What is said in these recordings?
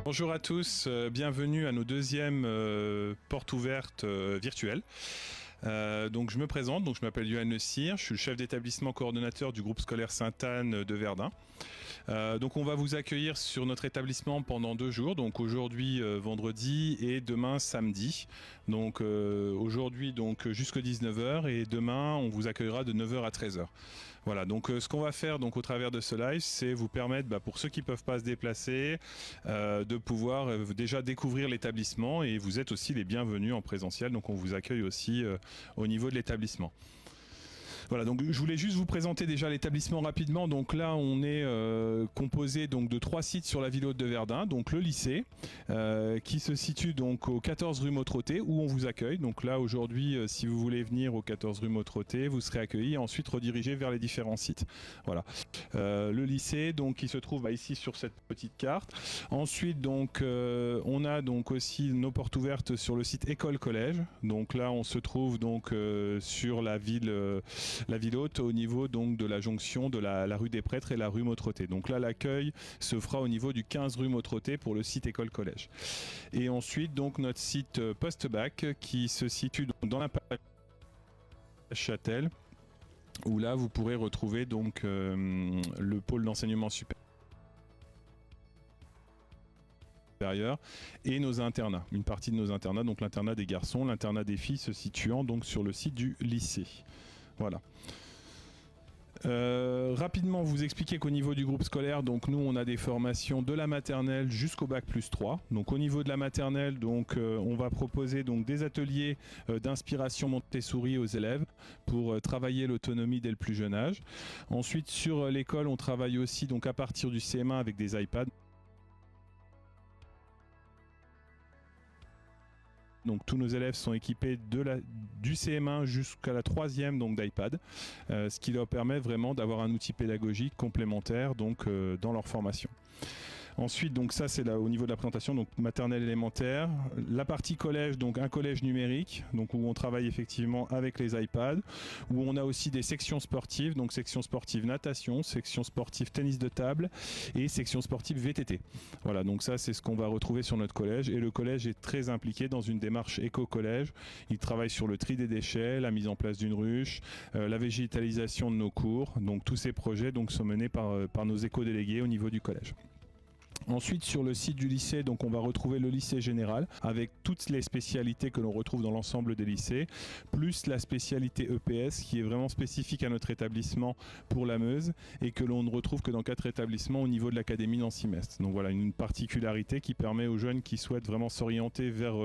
Bonjour à tous, bienvenue à nos deuxièmes portes ouvertes virtuelles. Donc je me présente, je m'appelle Yoann Le Cire, je suis le chef d'établissement coordonnateur du groupe scolaire Sainte-Anne de Verdun. Donc on va vous accueillir sur notre établissement pendant 2 jours, donc aujourd'hui vendredi et demain samedi. Donc aujourd'hui jusqu'à 19h et demain on vous accueillera de 9h à 13h. Voilà, donc ce qu'on va faire au travers de ce live, c'est vous permettre, pour ceux qui ne peuvent pas se déplacer, de pouvoir déjà découvrir l'établissement, et vous êtes aussi les bienvenus en présentiel, donc on vous accueille aussi au niveau de l'établissement. Voilà, donc je voulais juste vous présenter déjà l'établissement rapidement. Donc là, on est composé de 3 sites sur la ville haute de Verdun. Donc le lycée, qui se situe au 14 rue Mautroté, où on vous accueille. Donc là, aujourd'hui, si vous voulez venir au 14 rue Mautroté, vous serez accueilli et ensuite redirigé vers les différents sites. Voilà. Le lycée, qui se trouve ici sur cette petite carte. Ensuite, on a aussi nos portes ouvertes sur le site école-collège. Donc là, on se trouve sur la ville haute, au niveau de la jonction de la rue des Prêtres et la rue Mautroté. Donc là, l'accueil se fera au niveau du 15 rue Mautroté pour le site école-collège. Et ensuite, notre site post-bac qui se situe dans la Châtel, où là, vous pourrez retrouver le pôle d'enseignement supérieur et nos internats, une partie de nos internats, donc l'internat des garçons, l'internat des filles se situant sur le site du lycée. Voilà. Rapidement vous expliquer qu'au niveau du groupe scolaire, nous on a des formations de la maternelle jusqu'au bac plus 3. Donc au niveau de la maternelle, on va proposer des ateliers d'inspiration Montessori aux élèves pour travailler l'autonomie dès le plus jeune âge. Ensuite sur l'école, on travaille aussi à partir du CM1 avec des iPads. Donc tous nos élèves sont équipés du CM1 jusqu'à la 3e d'iPad, ce qui leur permet vraiment d'avoir un outil pédagogique complémentaire dans leur formation. Ensuite, ça c'est au niveau de la présentation, maternelle élémentaire. La partie collège, un collège numérique, où on travaille effectivement avec les iPads, où on a aussi des sections sportives, section sportive natation, section sportive tennis de table et section sportive VTT. Voilà, ça c'est ce qu'on va retrouver sur notre collège, et le collège est très impliqué dans une démarche éco-collège. Il travaille sur le tri des déchets, la mise en place d'une ruche, la végétalisation de nos cours. Tous ces projets sont menés par nos éco-délégués au niveau du collège. Ensuite, sur le site du lycée, on va retrouver le lycée général avec toutes les spécialités que l'on retrouve dans l'ensemble des lycées, plus la spécialité EPS qui est vraiment spécifique à notre établissement pour la Meuse et que l'on ne retrouve que dans 4 établissements au niveau de l'académie Nancy-Metz. Donc voilà, une particularité qui permet aux jeunes qui souhaitent vraiment s'orienter vers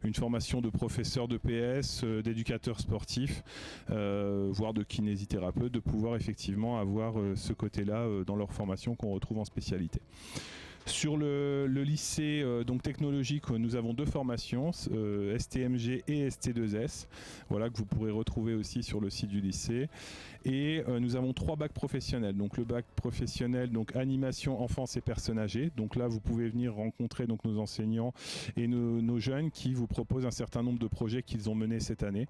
une formation de professeur d'EPS, d'éducateur sportif, voire de kinésithérapeute, de pouvoir effectivement avoir ce côté-là dans leur formation qu'on retrouve en spécialité. Sur le lycée technologique, nous avons 2 formations, STMG et ST2S, voilà, que vous pourrez retrouver aussi sur le site du lycée. Et nous avons 3 bacs professionnels. Le bac professionnel, animation, enfance et personnes âgées. Là, vous pouvez venir rencontrer nos enseignants et nos jeunes qui vous proposent un certain nombre de projets qu'ils ont menés cette année.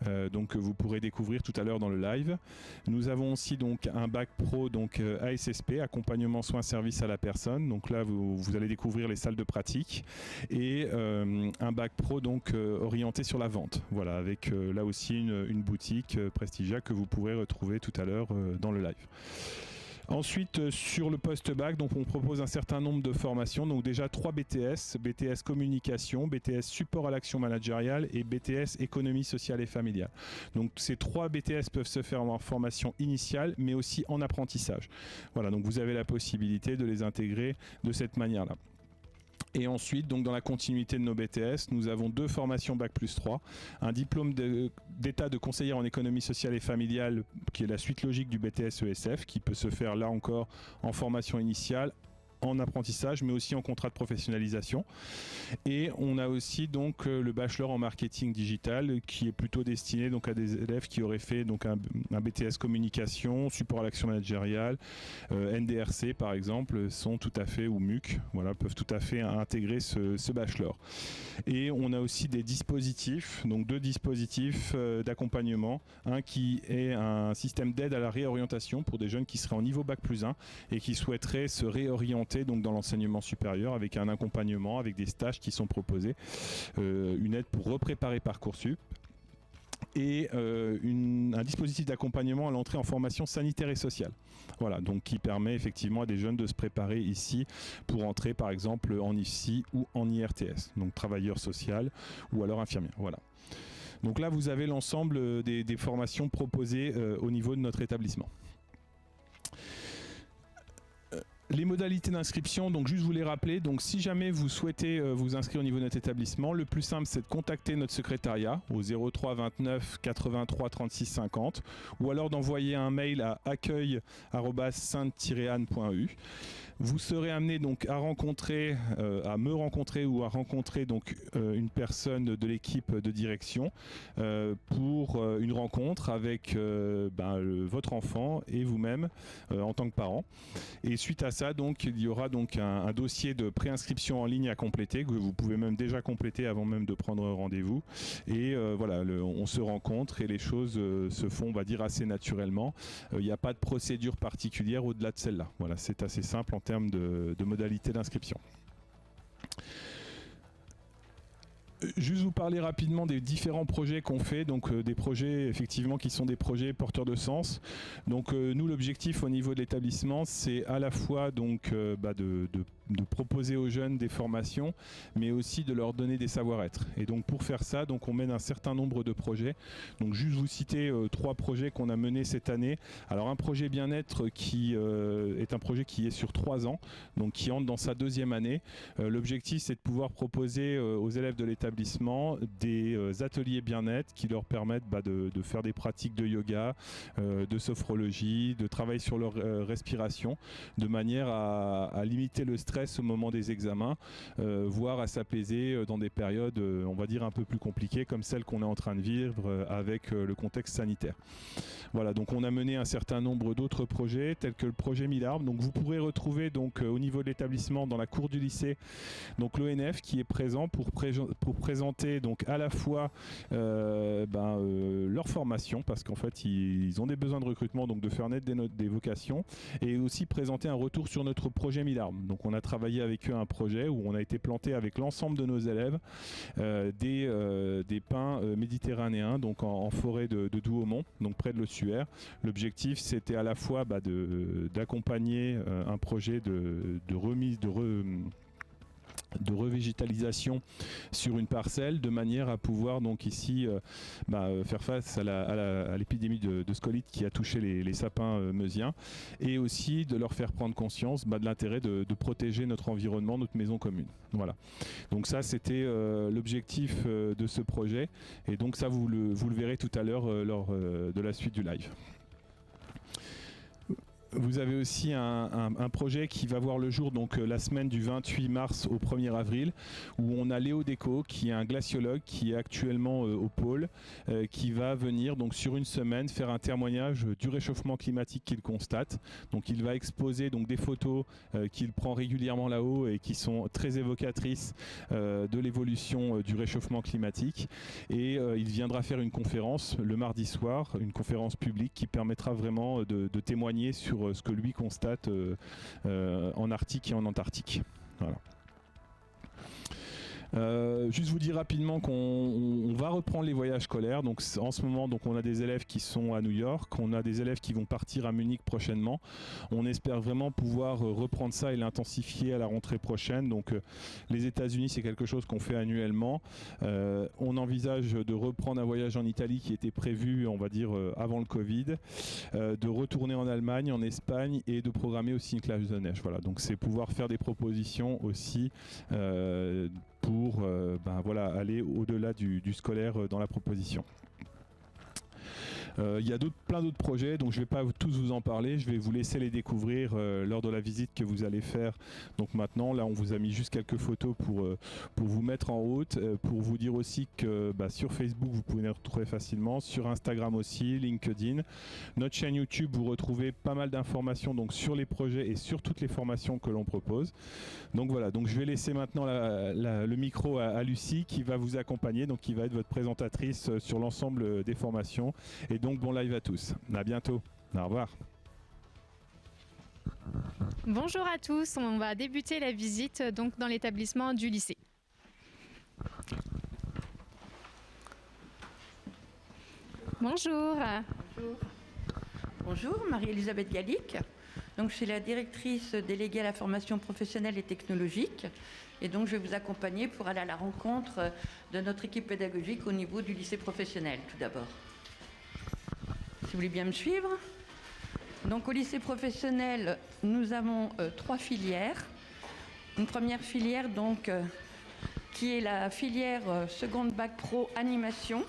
Que vous pourrez découvrir tout à l'heure dans le live. Nous avons aussi un bac pro, ASSP, accompagnement soins services à la personne. Là, vous allez découvrir les salles de pratique, et un bac pro orienté sur la vente. Voilà, avec là aussi une boutique Prestigia que vous pourrez retrouver tout à l'heure dans le live. Ensuite, sur le post-bac, on propose un certain nombre de formations. Déjà 3 BTS, BTS communication, BTS support à l'action managériale et BTS économie sociale et familiale. Ces 3 BTS peuvent se faire en formation initiale, mais aussi en apprentissage. Voilà, vous avez la possibilité de les intégrer de cette manière-là. Et ensuite, dans la continuité de nos BTS, nous avons 2 formations Bac plus 3, un diplôme d'état de conseillère en économie sociale et familiale, qui est la suite logique du BTS ESF, qui peut se faire là encore en formation initiale, en apprentissage, mais aussi en contrat de professionnalisation. Et on a aussi le bachelor en marketing digital, qui est plutôt destiné à des élèves qui auraient fait un BTS communication, support à l'action managériale, NDRC par exemple, sont tout à fait, ou MUC, voilà, peuvent tout à fait intégrer ce bachelor. Et on a aussi des dispositifs, 2 dispositifs d'accompagnement, un qui est un système d'aide à la réorientation pour des jeunes qui seraient en niveau Bac plus 1 et qui souhaiteraient se réorienter orienté donc dans l'enseignement supérieur avec un accompagnement, avec des stages qui sont proposés, une aide pour repréparer Parcoursup et un dispositif d'accompagnement à l'entrée en formation sanitaire et sociale. Voilà, donc qui permet effectivement à des jeunes de se préparer ici pour entrer par exemple en IFSI ou en IRTS, donc travailleur social ou alors infirmière. Voilà. Donc là, vous avez l'ensemble des formations proposées au niveau de notre établissement. Les modalités d'inscription, donc juste vous les rappeler. Donc si jamais vous souhaitez vous inscrire au niveau de notre établissement, le plus simple c'est de contacter notre secrétariat au 03 29 83 36 50 ou alors d'envoyer un mail à accueil@sainte-anne.eu. Vous serez amené donc à me rencontrer ou à rencontrer donc une personne de l'équipe de direction pour une rencontre avec votre enfant et vous-même en tant que parent. Et suite à ça, donc il y aura donc un dossier de préinscription en ligne à compléter que vous pouvez même déjà compléter avant même de prendre rendez-vous. Et voilà, on se rencontre et les choses se font, on va dire, assez naturellement. Il n'y a pas de procédure particulière au-delà de celle-là. Voilà, c'est assez simple en termes de modalités d'inscription. Juste vous parler rapidement des différents projets qu'on fait, donc des projets effectivement qui sont des projets porteurs de sens. Donc nous, l'objectif au niveau de l'établissement, c'est à la fois donc de proposer aux jeunes des formations, mais aussi de leur donner des savoir-être. Et donc pour faire ça, donc on mène un certain nombre de projets. Donc juste vous citer 3 projets qu'on a menés cette année. Alors un projet bien-être qui est un projet qui est sur 3 ans, donc qui entre dans sa 2e année. L'objectif, c'est de pouvoir proposer aux élèves de l'établissement des ateliers bien-être qui leur permettent de faire des pratiques de yoga, de sophrologie, de travail sur leur respiration, de manière à limiter le stress au moment des examens, voire à s'apaiser dans des périodes, on va dire, un peu plus compliquées comme celle qu'on est en train de vivre avec le contexte sanitaire. Voilà, donc on a mené un certain nombre d'autres projets tels que le projet 1000 arbres. Donc vous pourrez retrouver donc au niveau de l'établissement dans la cour du lycée donc l'ONF qui est présent pour présenter donc à la fois leur formation, parce qu'en fait ils ont des besoins de recrutement, donc de faire naître des vocations, et aussi présenter un retour sur notre projet 1000 arbres. Donc on a travaillé avec eux un projet où on a été planté avec l'ensemble de nos élèves des pins méditerranéens, donc en forêt de Douaumont, donc près de l'Ossuaire. L'objectif, c'était à la fois d'accompagner un projet de revégétalisation sur une parcelle, de manière à pouvoir donc ici faire face à l'épidémie de scolyte qui a touché les sapins meusiens, et aussi de leur faire prendre conscience de l'intérêt de protéger notre environnement, notre maison commune. Voilà. Donc ça, c'était l'objectif de ce projet, et donc ça vous le verrez tout à l'heure lors de la suite du live. Vous avez aussi un projet qui va voir le jour donc la semaine du 28 mars au 1er avril, où on a Léo Déco, qui est un glaciologue qui est actuellement au pôle, qui va venir donc sur une semaine faire un témoignage du réchauffement climatique qu'il constate. Donc il va exposer donc des photos qu'il prend régulièrement là-haut et qui sont très évocatrices de l'évolution du réchauffement climatique. Et il viendra faire une conférence le mardi soir, une conférence publique qui permettra vraiment de témoigner sur ce que lui constate en Arctique et en Antarctique. Voilà. Juste vous dire rapidement qu'on va reprendre les voyages scolaires. Donc en ce moment, donc on a des élèves qui sont à New York, on a des élèves qui vont partir à Munich prochainement. On espère vraiment pouvoir reprendre ça et l'intensifier à la rentrée prochaine. Donc les États-Unis, c'est quelque chose qu'on fait annuellement. On envisage de reprendre un voyage en Italie qui était prévu, on va dire, avant le Covid, de retourner en Allemagne, en Espagne, et de programmer aussi une classe de neige. Voilà, donc c'est pouvoir faire des propositions aussi pour aller au-delà du scolaire dans la proposition. Il y a plein d'autres projets, donc je ne vais pas tous vous en parler, je vais vous laisser les découvrir lors de la visite que vous allez faire. Donc maintenant, là on vous a mis juste quelques photos pour vous mettre en route, pour vous dire aussi que sur Facebook vous pouvez les retrouver facilement, sur Instagram aussi, LinkedIn. Notre chaîne YouTube, vous retrouvez pas mal d'informations donc sur les projets et sur toutes les formations que l'on propose. Donc voilà, donc je vais laisser maintenant le micro à Lucie qui va vous accompagner, donc qui va être votre présentatrice sur l'ensemble des formations. Et donc bon live à tous. À bientôt. Au revoir. Bonjour à tous, on va débuter la visite donc dans l'établissement du lycée. Bonjour. Bonjour. Bonjour, Marie-Elisabeth Gallic. Donc, je suis la directrice déléguée à la formation professionnelle et technologique. Et donc, je vais vous accompagner pour aller à la rencontre de notre équipe pédagogique au niveau du lycée professionnel, tout d'abord. Si vous voulez bien me suivre. Donc, au lycée professionnel, nous avons 3 filières. Une première filière, donc, qui est la filière seconde bac pro animation.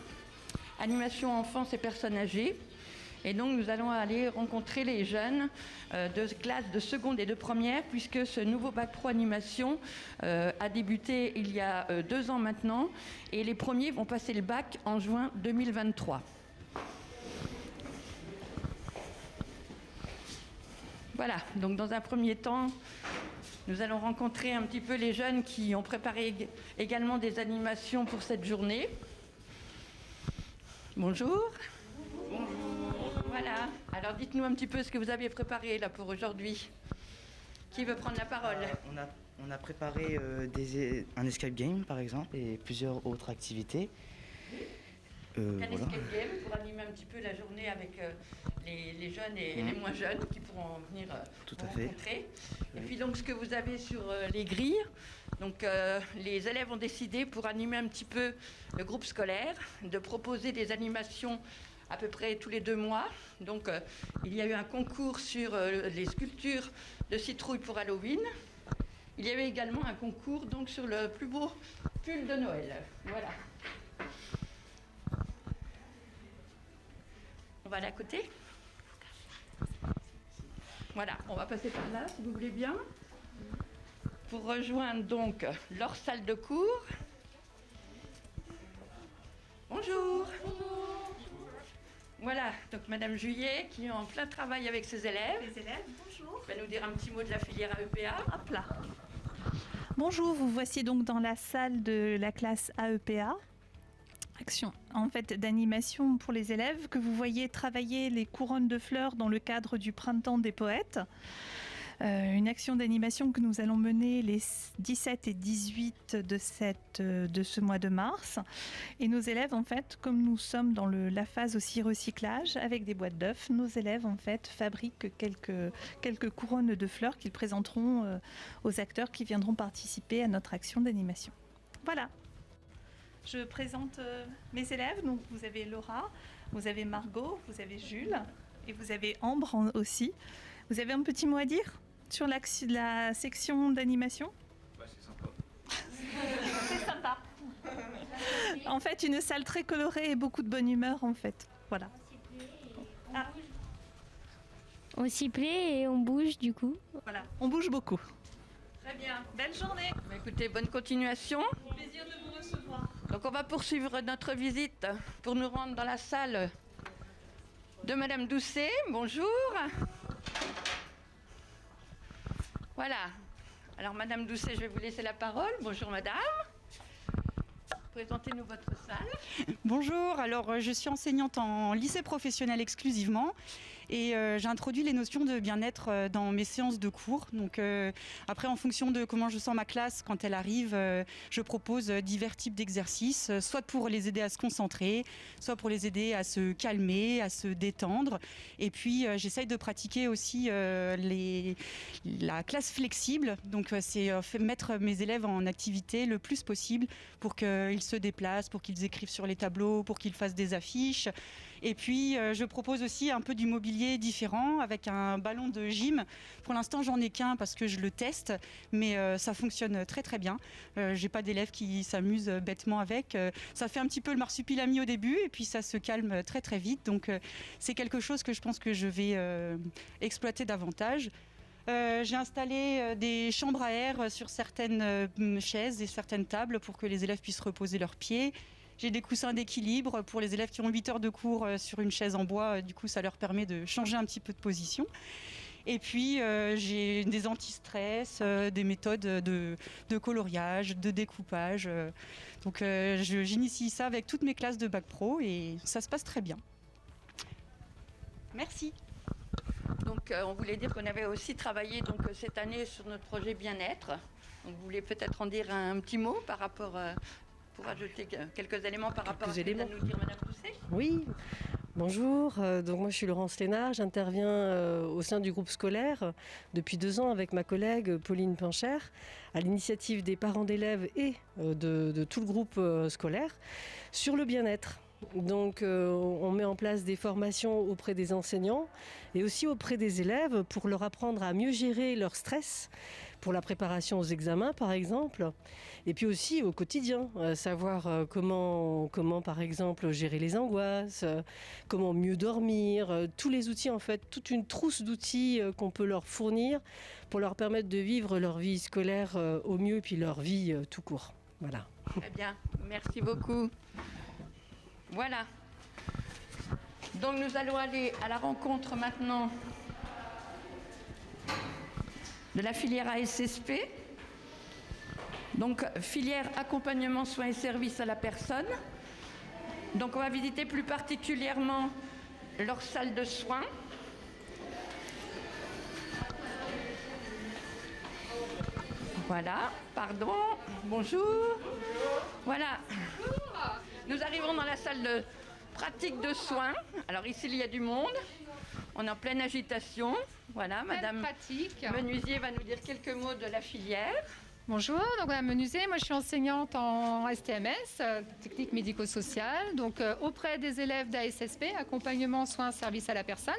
Animation enfance et personnes âgées. Et donc, nous allons aller rencontrer les jeunes de classe de seconde et de première, puisque ce nouveau bac pro animation a débuté il y a 2 ans maintenant. Et les premiers vont passer le bac en juin 2023. Voilà, donc dans un premier temps, nous allons rencontrer un petit peu les jeunes qui ont préparé également des animations pour cette journée. Bonjour. Bonjour. Voilà, alors dites-nous un petit peu ce que vous avez préparé là pour aujourd'hui. Qui veut prendre la parole? On a préparé un escape game par exemple et plusieurs autres activités. Un escape game pour animer un petit peu la journée avec les jeunes et les moins jeunes qui pourront venir Tout vous à fait. rencontrer. Et puis donc ce que vous avez sur les grilles, donc les élèves ont décidé pour animer un petit peu le groupe scolaire de proposer des animations à peu près tous les 2 mois. Donc il y a eu un concours sur les sculptures de citrouilles pour Halloween. Il y avait également un concours donc sur le plus beau pull de Noël. Voilà. On va aller à côté. Voilà, on va passer par là si vous voulez bien. Pour rejoindre donc leur salle de cours. Bonjour. Bonjour. Voilà, donc Madame Juillet qui est en plein travail avec ses élèves. Les élèves, bonjour. Va nous dire un petit mot de la filière AEPA. Hop là. Bonjour, vous voici donc dans la salle de la classe AEPA. Action en fait d'animation pour les élèves que vous voyez travailler les couronnes de fleurs dans le cadre du printemps des poètes. Une action d'animation que nous allons mener les 17 et 18 de ce mois de mars. Et nos élèves, en fait, comme nous sommes dans la phase aussi recyclage avec des boîtes d'œufs, nos élèves, en fait, fabriquent quelques couronnes de fleurs qu'ils présenteront aux acteurs qui viendront participer à notre action d'animation. Voilà. Je présente mes élèves. Donc, vous avez Laura, vous avez Margot, vous avez Jules et vous avez Ambre aussi. Vous avez un petit mot à dire sur la section d'animation? C'est sympa. C'est sympa. En fait, une salle très colorée et beaucoup de bonne humeur, en fait. Voilà. On s'y plaît et on bouge du coup. Voilà, on bouge beaucoup. Très bien. Belle journée. Écoutez, bonne continuation. Plaisir de vous recevoir. Donc on va poursuivre notre visite pour nous rendre dans la salle de Madame Doucet. Bonjour. Voilà. Alors Madame Doucet, je vais vous laisser la parole. Bonjour Madame. Présentez-nous votre salle. Bonjour, alors je suis enseignante en lycée professionnel exclusivement et j'introduis les notions de bien-être dans mes séances de cours. Donc après, en fonction de comment je sens ma classe quand elle arrive, je propose divers types d'exercices, soit pour les aider à se concentrer, soit pour les aider à se calmer, à se détendre. Et puis j'essaye de pratiquer aussi la classe flexible. Donc c'est mettre mes élèves en activité le plus possible pour qu'ils se déplacent, pour qu'ils écrivent sur les tableaux, pour qu'ils fassent des affiches. Et puis, je propose aussi un peu du mobilier différent avec un ballon de gym. Pour l'instant, j'en ai qu'un parce que je le teste, mais ça fonctionne très très bien. J'ai pas d'élèves qui s'amusent bêtement avec. Ça fait un petit peu le marsupilami au début et puis ça se calme très très vite. Donc, c'est quelque chose que je pense que je vais exploiter davantage. J'ai installé des chambres à air sur certaines chaises et certaines tables pour que les élèves puissent reposer leurs pieds. J'ai des coussins d'équilibre pour les élèves qui ont 8 heures de cours sur une chaise en bois. Du coup, ça leur permet de changer un petit peu de position. Et puis, j'ai des anti-stress, des méthodes de coloriage, de découpage. Donc, j'initie ça avec toutes mes classes de bac pro et ça se passe très bien. Merci. Donc on voulait dire qu'on avait aussi travaillé donc, cette année sur notre projet bien-être. Donc vous voulez peut-être en dire un petit mot par rapport, pour ajouter quelques éléments par rapport à ce que vient de nous dire Madame Doucet. Oui, bonjour. Donc moi je suis Laurence Lénard, j'interviens au sein du groupe scolaire depuis 2 ans avec ma collègue Pauline Pincher, à l'initiative des parents d'élèves et de tout le groupe scolaire sur le bien-être. Donc on met en place des formations auprès des enseignants et aussi auprès des élèves pour leur apprendre à mieux gérer leur stress, pour la préparation aux examens par exemple, et puis aussi au quotidien, savoir comment par exemple gérer les angoisses, comment mieux dormir, tous les outils en fait, toute une trousse d'outils qu'on peut leur fournir pour leur permettre de vivre leur vie scolaire au mieux, puis leur vie tout court. Voilà. Très bien, merci beaucoup. Voilà. Donc nous allons aller à la rencontre maintenant de la filière ASSP. Donc filière accompagnement, soins et services à la personne. Donc on va visiter plus particulièrement leur salle de soins. Voilà, pardon, bonjour. Voilà. Nous arrivons dans la salle de pratique de soins. Alors ici, il y a du monde. On est en pleine agitation. Voilà, Madame Menuisier va nous dire quelques mots de la filière. Bonjour, donc Madame Menuisier, moi je suis enseignante en STMS, technique médico-sociale, donc auprès des élèves d'ASSP, accompagnement, soins, services à la personne.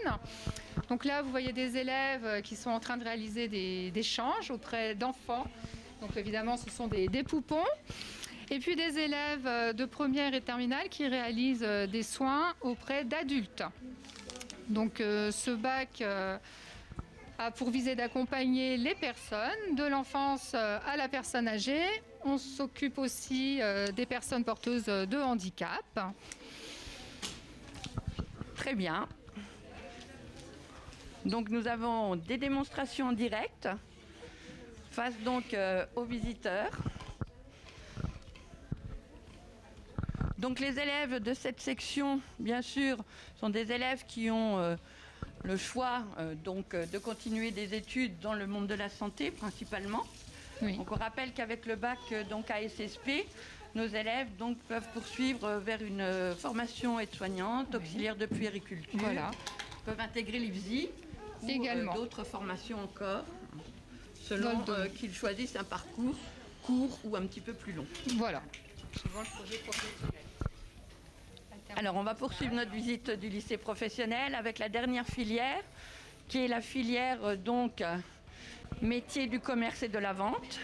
Donc là, vous voyez des élèves qui sont en train de réaliser des échanges auprès d'enfants. Donc évidemment, ce sont des poupons. Et puis des élèves de première et terminale qui réalisent des soins auprès d'adultes. Donc ce bac a pour visée d'accompagner les personnes, de l'enfance à la personne âgée. On s'occupe aussi des personnes porteuses de handicap. Très bien. Donc nous avons des démonstrations en direct face donc aux visiteurs. Donc les élèves de cette section, bien sûr, sont des élèves qui ont le choix de continuer des études dans le monde de la santé principalement. Oui. Donc on rappelle qu'avec le bac donc ASSP, nos élèves donc peuvent poursuivre vers une formation aide-soignante, auxiliaire de puériculture. Voilà. Peuvent intégrer l'IFSI ou également d'autres formations encore, selon qu'ils choisissent un parcours court ou un petit peu plus long. Voilà. Alors, on va poursuivre notre visite du lycée professionnel avec la dernière filière, qui est la filière métier du commerce et de la vente.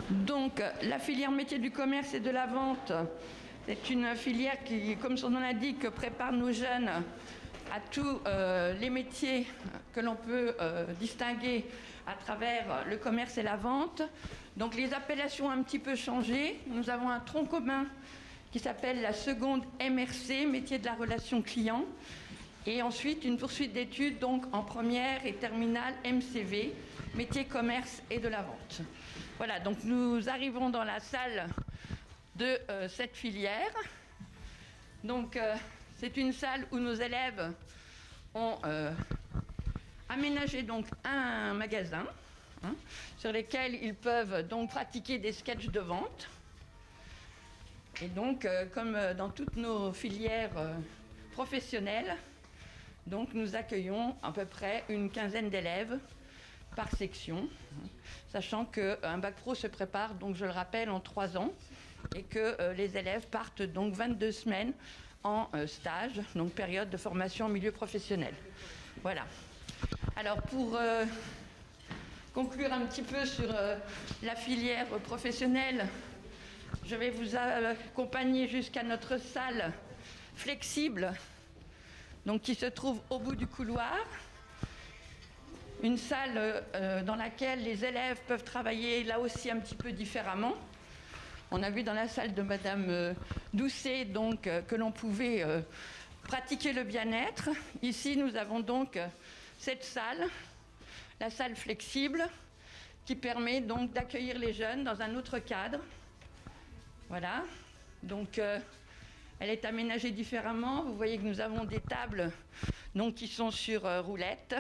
Donc, la filière métier du commerce et de la vente, c'est une filière qui, comme son nom l'indique, prépare nos jeunes à tous les métiers que l'on peut distinguer à travers le commerce et la vente. Donc les appellations ont un petit peu changé. Nous avons un tronc commun qui s'appelle la seconde MRC, métier de la relation client. Et ensuite une poursuite d'études donc en première et terminale MCV, métier commerce et de la vente. Voilà, donc nous arrivons dans la salle de cette filière. Donc c'est une salle où nos élèves ont aménagé donc un magasin sur lesquels ils peuvent donc pratiquer des sketchs de vente. Et donc, comme dans toutes nos filières professionnelles, donc nous accueillons à peu près une quinzaine d'élèves par section, sachant qu'un bac pro se prépare, donc je le rappelle, en 3 ans, et que les élèves partent donc 22 semaines en stage, donc période de formation en milieu professionnel. Voilà. Alors pour conclure un petit peu sur la filière professionnelle, je vais vous accompagner jusqu'à notre salle flexible, donc qui se trouve au bout du couloir. Une salle dans laquelle les élèves peuvent travailler là aussi un petit peu différemment. On a vu dans la salle de Madame Doucet donc, que l'on pouvait pratiquer le bien-être. Ici, nous avons donc cette salle, la salle flexible, qui permet donc d'accueillir les jeunes dans un autre cadre, Voilà. Donc, elle est aménagée différemment. Vous voyez que nous avons des tables donc, qui sont sur roulettes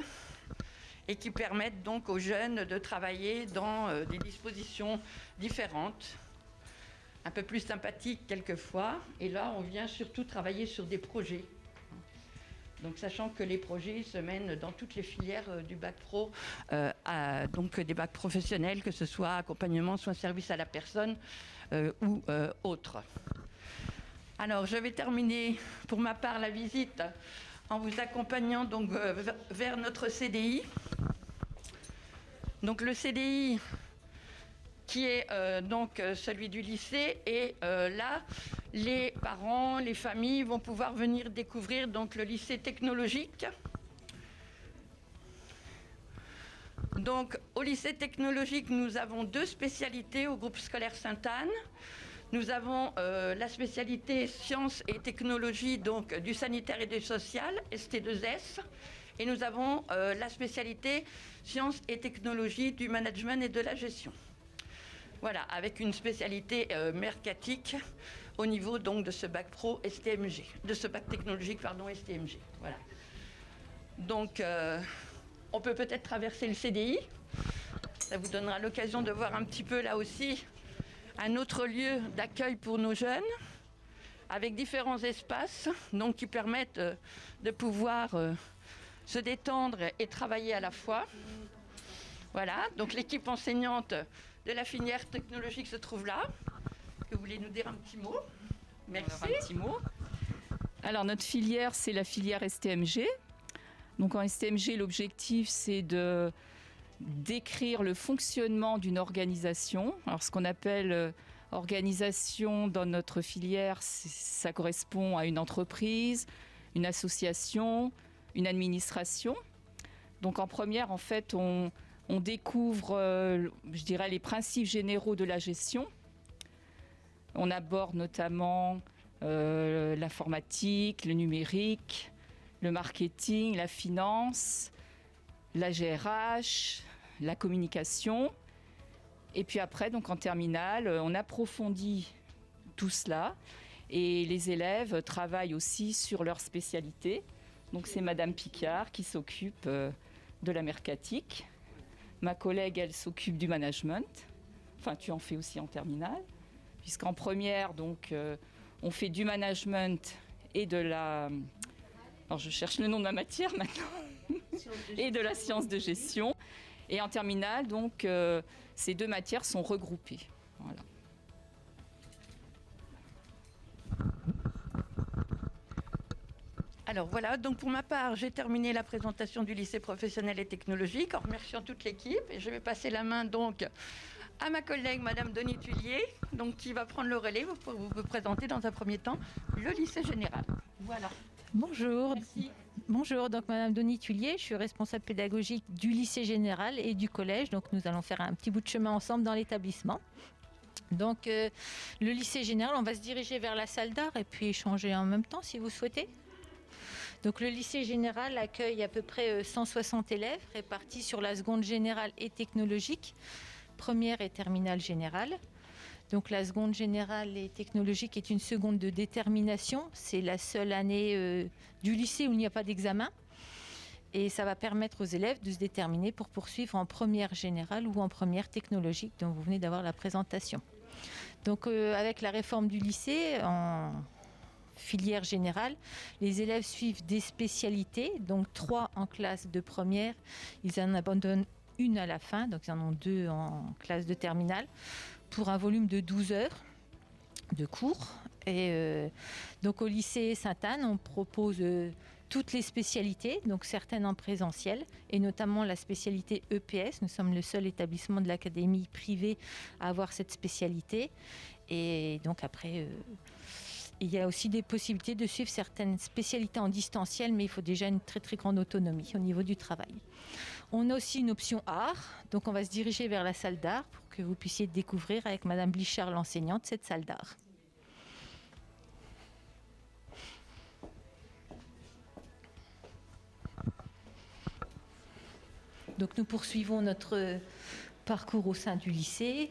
et qui permettent donc aux jeunes de travailler dans des dispositions différentes, un peu plus sympathiques quelquefois. Et là, on vient surtout travailler sur des projets. Donc, sachant que les projets se mènent dans toutes les filières du bac pro, donc des bacs professionnels, que ce soit accompagnement, soins, services à la personne ou autres. Alors, je vais terminer pour ma part la visite en vous accompagnant donc vers notre CDI. Donc, le CDI qui est donc celui du lycée, et là, les parents, les familles vont pouvoir venir découvrir donc le lycée technologique. Donc, au lycée technologique, nous avons 2 spécialités au groupe scolaire Sainte-Anne. Nous avons la spécialité sciences et technologies donc, du sanitaire et du social, ST2S. Et nous avons la spécialité sciences et technologies du management et de la gestion. Voilà, avec une spécialité mercatique au niveau donc de ce bac pro STMG, de ce bac technologique pardon STMG. Voilà. Donc on peut peut-être traverser le CDI. Ça vous donnera l'occasion de voir un petit peu là aussi un autre lieu d'accueil pour nos jeunes, avec différents espaces donc qui permettent de pouvoir se détendre et travailler à la fois. Voilà, donc l'équipe enseignante de la filière technologique se trouve là. Que vous voulez nous dire un petit mot? Merci. Alors, un petit mot. Alors, notre filière, c'est la filière STMG. Donc, en STMG, l'objectif, c'est de décrire le fonctionnement d'une organisation. Alors, ce qu'on appelle organisation dans notre filière, ça correspond à une entreprise, une association, une administration. Donc, en première, en fait, on découvre, je dirais, les principes généraux de la gestion. On aborde notamment l'informatique, le numérique, le marketing, la finance, la GRH, la communication. Et puis après, donc en terminale, on approfondit tout cela. Et les élèves travaillent aussi sur leur spécialité. Donc c'est Madame Picard qui s'occupe de la mercatique. Ma collègue, elle s'occupe du management. Enfin, tu en fais aussi en terminale. Puisqu'en première, donc, on fait du management et de la... Alors, je cherche le nom de la matière maintenant. Et de la science de gestion. Et en terminale, donc, ces 2 matières sont regroupées. Voilà. Alors voilà, donc pour ma part, j'ai terminé la présentation du lycée professionnel et technologique en remerciant toute l'équipe. Et je vais passer la main donc à ma collègue, Madame Denis Thuillier, donc, qui va prendre le relais pour vous présenter dans un premier temps le lycée général. Voilà. Bonjour. Merci. Bonjour, donc Madame Denis Thuillier, je suis responsable pédagogique du lycée général et du collège. Donc nous allons faire un petit bout de chemin ensemble dans l'établissement. Donc le lycée général, on va se diriger vers la salle d'art et puis échanger en même temps si vous souhaitez. Donc le lycée général accueille à peu près 160 élèves répartis sur la seconde générale et technologique, première et terminale générale. Donc la seconde générale et technologique est une seconde de détermination. C'est la seule année du lycée où il n'y a pas d'examen. Et ça va permettre aux élèves de se déterminer pour poursuivre en première générale ou en première technologique dont vous venez d'avoir la présentation. Donc avec la réforme du lycée, en filière générale, les élèves suivent des spécialités, donc 3 en classe de première, ils en abandonnent une à la fin, donc ils en ont 2 en classe de terminale, pour un volume de 12 heures de cours. Et donc au lycée Sainte-Anne, on propose toutes les spécialités, donc certaines en présentiel, et notamment la spécialité EPS. Nous sommes le seul établissement de l'académie privée à avoir cette spécialité. Et donc après... il y a aussi des possibilités de suivre certaines spécialités en distanciel, mais il faut déjà une très très grande autonomie au niveau du travail. On a aussi une option art, donc on va se diriger vers la salle d'art pour que vous puissiez découvrir avec Madame Blichard, l'enseignante, cette salle d'art. Donc nous poursuivons notre parcours au sein du lycée.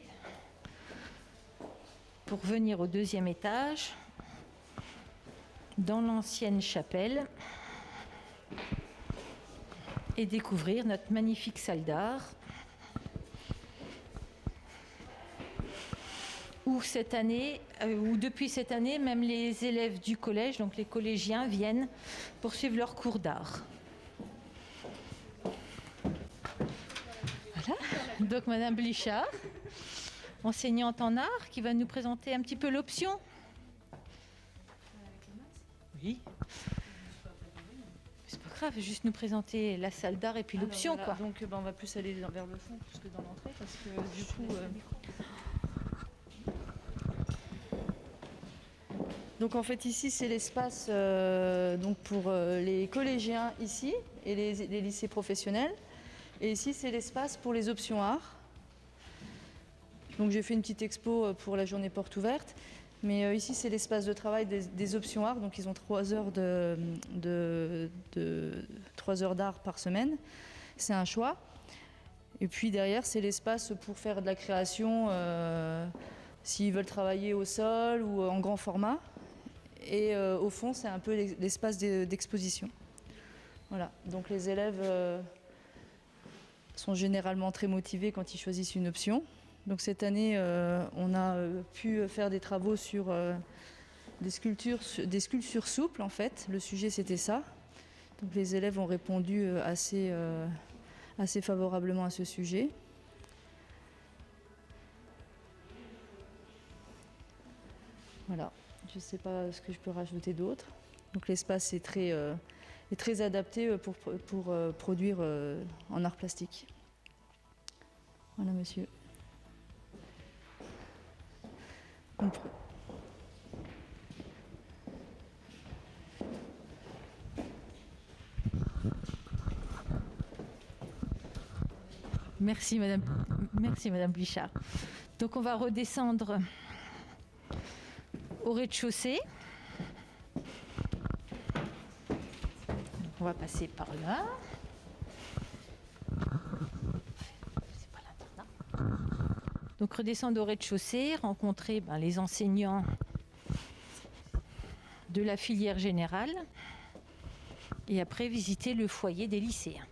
pour venir au 2e étage, dans l'ancienne chapelle, et découvrir notre magnifique salle d'art, où cette année, ou depuis cette année, même les élèves du collège, donc les collégiens, viennent poursuivre leurs cours d'art. Voilà, donc Madame Blichard, enseignante en art, qui va nous présenter un petit peu l'option. Oui. C'est pas grave, juste nous présenter la salle d'art et puis l'option, voilà. quoi. Donc on va plus aller vers le fond plus que dans l'entrée parce que du coup. Donc en fait ici c'est l'espace donc pour les collégiens ici et les lycées professionnels. Et ici c'est l'espace pour les options art. Donc j'ai fait une petite expo pour la journée porte ouverte. Mais ici, c'est l'espace de travail des options art. Donc, ils ont 3 heures 3 heures d'art par semaine. C'est un choix. Et puis derrière, c'est l'espace pour faire de la création, s'ils veulent travailler au sol ou en grand format. Et au fond, c'est un peu l'espace d'exposition. Voilà. Donc, les élèves sont généralement très motivés quand ils choisissent une option. Donc cette année, on a pu faire des travaux sur des sculptures souples, en fait. Le sujet, c'était ça. Donc les élèves ont répondu assez favorablement à ce sujet. Voilà. Je ne sais pas ce que je peux rajouter d'autre. Donc l'espace est très adapté pour produire en art plastique. Voilà, monsieur. Merci Madame Blichard. Donc on va redescendre au rez-de-chaussée. On va passer par là. Donc redescendre au rez-de-chaussée, rencontrer les enseignants de la filière générale et après visiter le foyer des lycéens.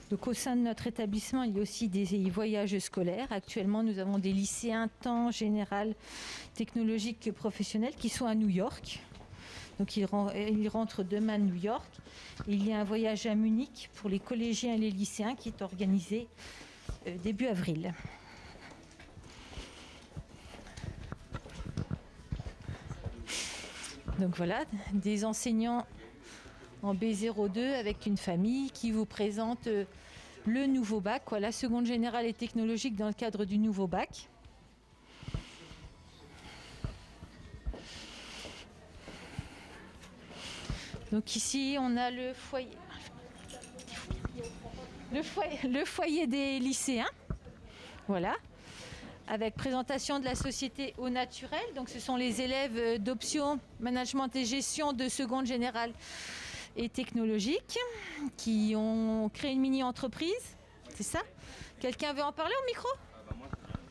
Donc, au sein de notre établissement, il y a aussi des voyages scolaires. Actuellement, nous avons des lycéens tant général, technologique que professionnels qui sont à New York. Donc, ils rentrent demain à New York. Il y a un voyage à Munich pour les collégiens et les lycéens qui est organisé début avril. Donc voilà, des enseignants en B02 avec une famille qui vous présente le nouveau bac, la seconde générale et technologique dans le cadre du nouveau bac. Donc ici, on a le foyer des lycéens, voilà, avec présentation de la société Eau Naturelle. Donc ce sont les élèves d'option management et gestion de seconde générale et technologique qui ont créé une mini-entreprise, c'est ça? Quelqu'un veut en parler au micro?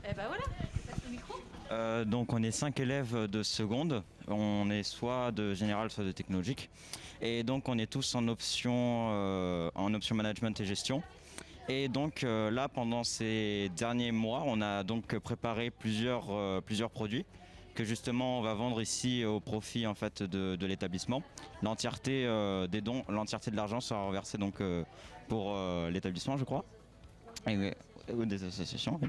Eh ben voilà, passe le micro. Donc on est 5 élèves de seconde, on est soit de général soit de technologique et donc on est tous en option management et gestion. Et donc là pendant ces derniers mois on a donc préparé plusieurs produits que justement on va vendre ici au profit en fait de l'établissement. L'entièreté des dons, l'entièreté de l'argent sera reversée donc pour l'établissement, je crois, ou des associations. Oui.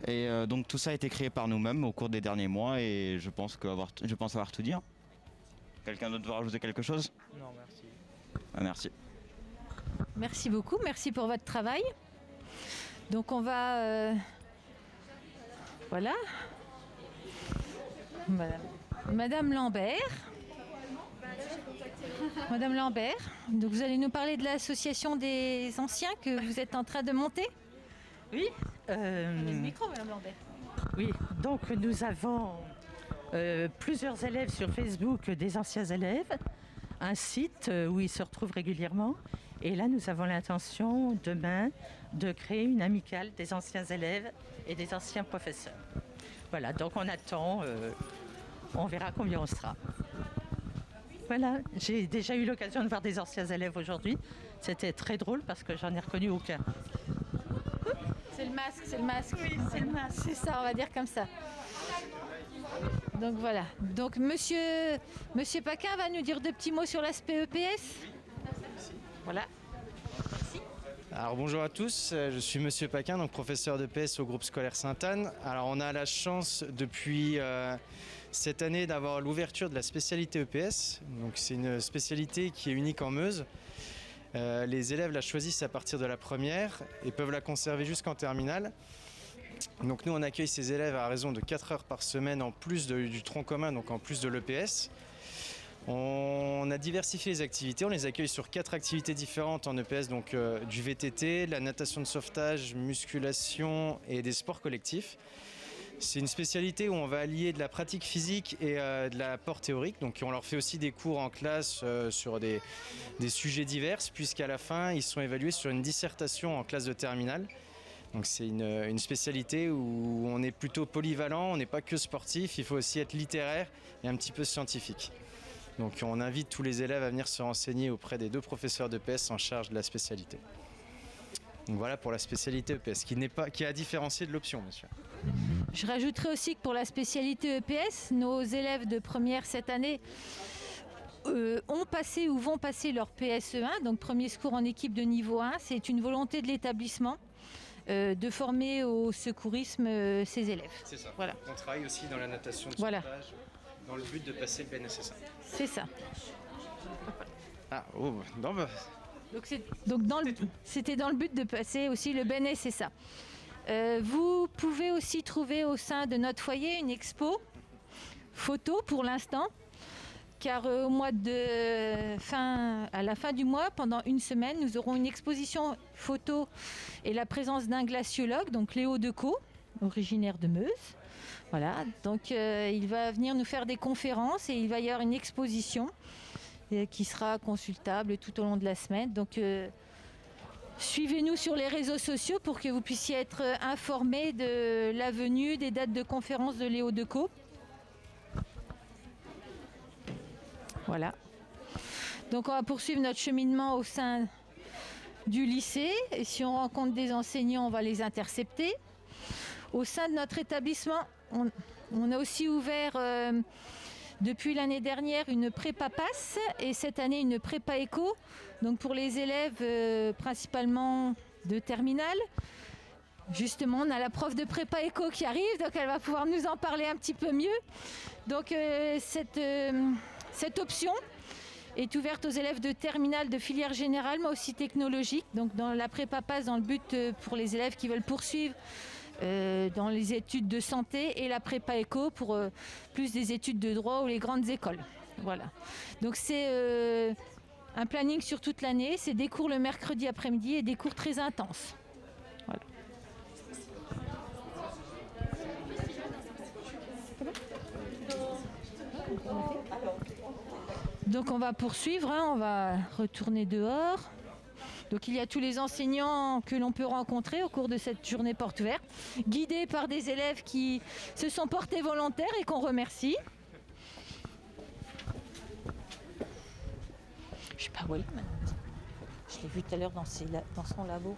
Et donc tout ça a été créé par nous-mêmes au cours des derniers mois et je pense avoir tout dit. Quelqu'un d'autre veut rajouter quelque chose? Non, merci. Merci. Merci beaucoup, merci pour votre travail. Donc on va voilà. Madame Lambert. Madame Lambert, donc vous allez nous parler de l'association des anciens que vous êtes en train de monter? Oui. Le micro, Madame Lambert. Oui, donc nous avons plusieurs élèves sur Facebook, des anciens élèves, un site où ils se retrouvent régulièrement. Et là, nous avons l'intention demain de créer une amicale des anciens élèves et des anciens professeurs. Voilà, donc on attend, on verra combien on sera. Voilà, j'ai déjà eu l'occasion de voir des anciens élèves aujourd'hui. C'était très drôle parce que j'en ai reconnu aucun. C'est le masque, c'est le masque. Oui, c'est le masque. C'est ça, on va dire comme ça. Donc voilà. Donc Monsieur Paquin va nous dire deux petits mots sur l'aspect EPS. Voilà. Alors bonjour à tous, je suis Monsieur Paquin, donc professeur d'EPS au groupe scolaire Sainte-Anne. Alors on a la chance depuis cette année d'avoir l'ouverture de la spécialité EPS. Donc c'est une spécialité qui est unique en Meuse. Les élèves la choisissent à partir de la première et peuvent la conserver jusqu'en terminale. Donc nous on accueille ces élèves à raison de 4 heures par semaine en plus du tronc commun, donc en plus de l'EPS. On a diversifié les activités, on les accueille sur 4 activités différentes en EPS, donc du VTT, la natation de sauvetage, musculation et des sports collectifs. C'est une spécialité où on va allier de la pratique physique et de l'apport théorique. Donc on leur fait aussi des cours en classe sur des sujets divers, puisqu'à la fin ils sont évalués sur une dissertation en classe de terminale. Donc c'est une spécialité où on est plutôt polyvalent, on n'est pas que sportif, il faut aussi être littéraire et un petit peu scientifique. Donc on invite tous les élèves à venir se renseigner auprès des 2 professeurs d'EPS en charge de la spécialité. Donc voilà pour la spécialité EPS, qui est à différencier de l'option, monsieur. Je rajouterai aussi que pour la spécialité EPS, nos élèves de première cette année ont passé ou vont passer leur PSE1, donc premier secours en équipe de niveau 1. C'est une volonté de l'établissement de former au secourisme ces élèves. C'est ça. Voilà. On travaille aussi dans la natation de Voilà. sauvetage, dans le but de passer le BNSSA. C'est ça. Ah, oh, non, bah... Donc c'était dans le but de passer aussi le BNSSA. Vous pouvez aussi trouver au sein de notre foyer une expo photo pour l'instant, car à la fin du mois, pendant une semaine, nous aurons une exposition photo et la présence d'un glaciologue, donc Léo Decaux, originaire de Meuse. Voilà, donc il va venir nous faire des conférences et il va y avoir une exposition qui sera consultable tout au long de la semaine. Donc suivez-nous sur les réseaux sociaux pour que vous puissiez être informés de la venue, des dates de conférence de Léo Decaux. Voilà. Donc on va poursuivre notre cheminement au sein du lycée. Et si on rencontre des enseignants, on va les intercepter. Au sein de notre établissement, on a aussi ouvert depuis l'année dernière une prépa PASS et cette année une prépa éco. Donc pour les élèves principalement de terminale. Justement, on a la prof de prépa éco qui arrive, donc elle va pouvoir nous en parler un petit peu mieux. Donc cette option est ouverte aux élèves de terminale de filière générale, mais aussi technologique. Donc dans la prépa PASS, dans le but pour les élèves qui veulent poursuivre dans les études de santé, et la prépa éco pour plus des études de droit ou les grandes écoles. Voilà. Donc c'est un planning sur toute l'année. C'est des cours le mercredi après-midi et des cours très intenses. Voilà. Donc on va poursuivre, on va retourner dehors. Donc il y a tous les enseignants que l'on peut rencontrer au cours de cette journée porte ouverte, guidés par des élèves qui se sont portés volontaires et qu'on remercie. Je sais pas où elle est, madame. Je l'ai vu tout à l'heure dans son labo.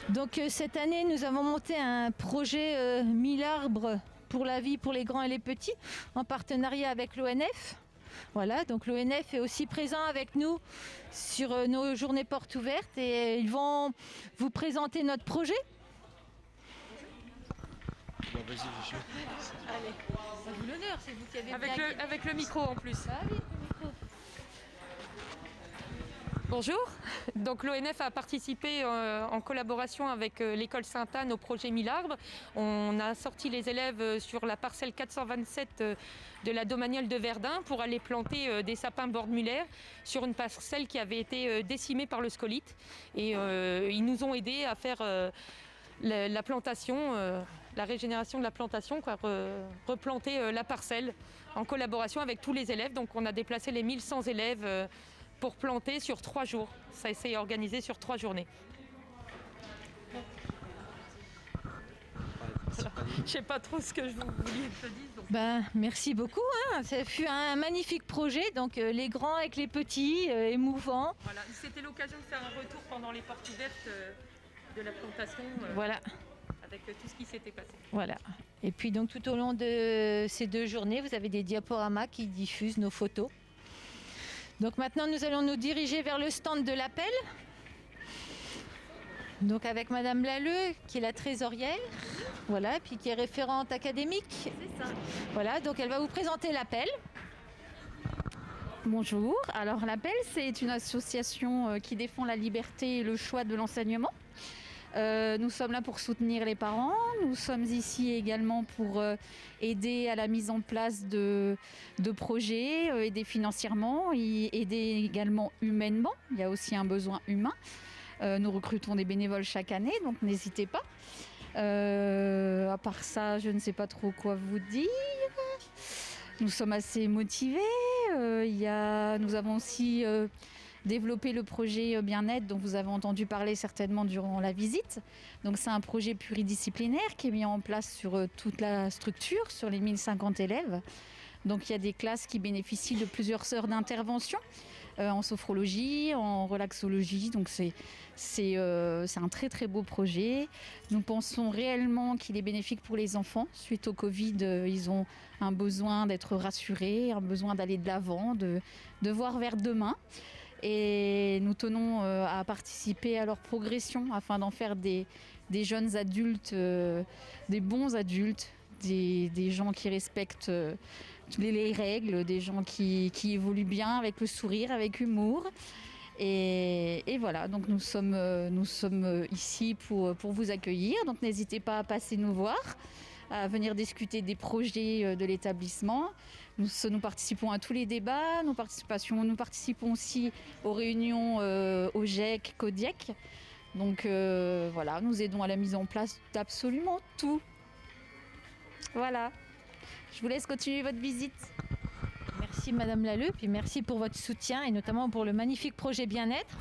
Donc cette année, nous avons monté un projet 1000 arbres pour la vie, pour les grands et les petits, en partenariat avec l'ONF. Voilà, donc l'ONF est aussi présent avec nous sur nos journées portes ouvertes et ils vont vous présenter notre projet. Bon, vas-y, Allez, ça vous l'honneur, c'est vous qui avez avec le micro en plus. Ah oui, le micro. Bonjour. Donc l'ONF a participé en collaboration avec l'école Sainte-Anne au projet 1000 arbres. On a sorti les élèves sur la parcelle 427 de la domaniale de Verdun pour aller planter des sapins bordmulaires sur une parcelle qui avait été décimée par le scolite. Et ils nous ont aidés à faire la plantation, la régénération de la plantation, replanter la parcelle en collaboration avec tous les élèves. Donc on a déplacé les 1100 élèves pour planter sur 3 jours. Ça s'est organisé sur 3 journées. Je ne sais pas trop ce que je voulais te dire. Merci beaucoup. Ça fut un magnifique projet. Donc les grands avec les petits, émouvant. Voilà, c'était l'occasion de faire un retour pendant les portes ouvertes de la plantation. Voilà. Avec tout ce qui s'était passé. Voilà. Et puis donc tout au long de ces 2 journées, vous avez des diaporamas qui diffusent nos photos. Donc maintenant, nous allons nous diriger vers le stand de l'appel. Donc avec Madame Lalleux, qui est la trésorière, voilà, puis qui est référente académique. C'est ça. Voilà, donc elle va vous présenter l'appel. Bonjour. Alors l'appel, c'est une association qui défend la liberté et le choix de l'enseignement. Nous sommes là pour soutenir les parents. Nous sommes ici également pour aider à la mise en place de projets, aider financièrement, aider également humainement. Il y a aussi un besoin humain. Nous recrutons des bénévoles chaque année, donc n'hésitez pas. À part ça, je ne sais pas trop quoi vous dire. Nous sommes assez motivés. Nous avons aussi développer le projet bien-être dont vous avez entendu parler certainement durant la visite. Donc c'est un projet pluridisciplinaire qui est mis en place sur toute la structure, sur les 1050 élèves. Donc il y a des classes qui bénéficient de plusieurs heures d'intervention en sophrologie, en relaxologie. Donc c'est un très très beau projet. Nous pensons réellement qu'il est bénéfique pour les enfants. Suite au Covid, ils ont un besoin d'être rassurés, un besoin d'aller de l'avant, de voir vers demain. Et nous tenons à participer à leur progression afin d'en faire des jeunes adultes, des bons adultes, des gens qui respectent les règles, des gens qui évoluent bien avec le sourire, avec humour. Et voilà, donc nous sommes ici pour vous accueillir. Donc n'hésitez pas à passer nous voir, à venir discuter des projets de l'établissement. Nous participons à tous les débats, nous participons aussi aux réunions au GEC, CODIEC. Donc voilà, nous aidons à la mise en place d'absolument tout. Voilà, je vous laisse continuer votre visite. Merci Madame Lalleux, puis merci pour votre soutien et notamment pour le magnifique projet bien-être.